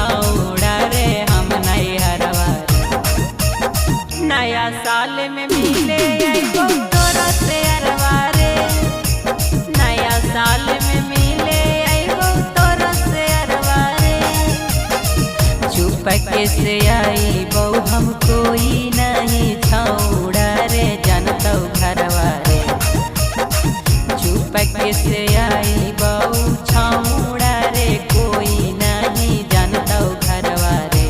छौड़ा रे हम नहीं हरवा रे। नया साल में मिले आइबो तोरा से अरवा रे। नया साल में मिले आइबो तोरा से अरवा रे। चुपके से आइबो हम कोई नहीं छौड़ा रे जानतौ घरवा रे। चुपके से आइबो छौड़ा रे कोई नहीं जानतौ घरवा रे।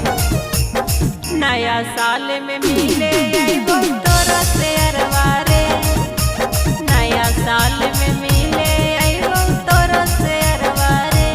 नया साल में मिले आइबो तोरा से अरवा रे। नया साल में मिले आइबो तोरा से अरवा रे।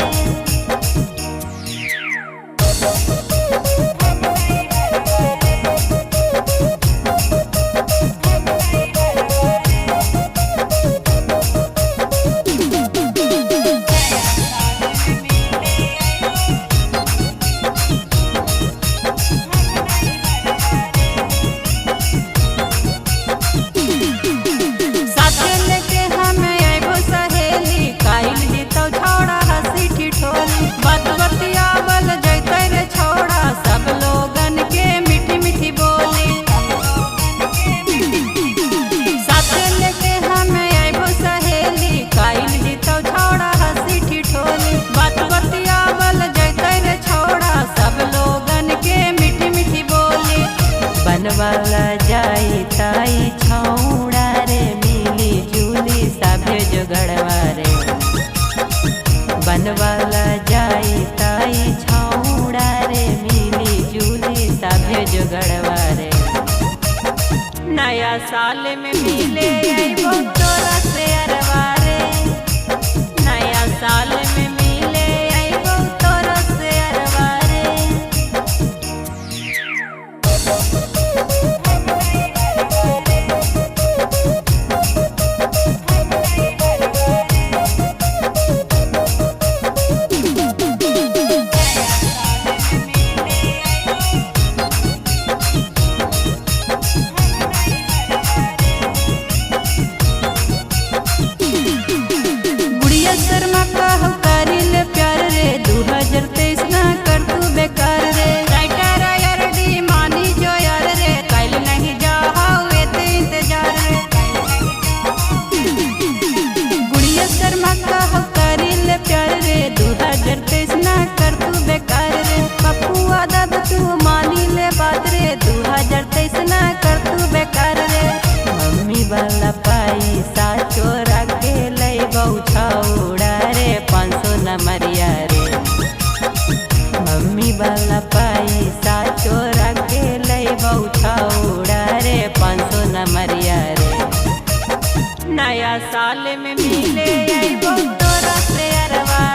बनवाला जाई ताई छौड़ा रे मिली जुली सभे जुगड़वा रे। बनवाला जाई ताई छौड़ा रे मिली जुली सभे जुगड़वा रे। नया साल में मिले आइबो तोरा से अरवा रे। नया साल में मिले आइबो तोरा से अरवा रे। तू मानी ले बात रे 2023 ना कर तू बेकार रे। मम्मी वाला पैसा चोरा के लइबौ छौड़ा रे 500 नंबरिया रे। मम्मी वाला पैसा चोरा के लइबौ छौड़ा रे 500 नंबरिया रे। नया साल में मिले आइबौ तोरा से अरवा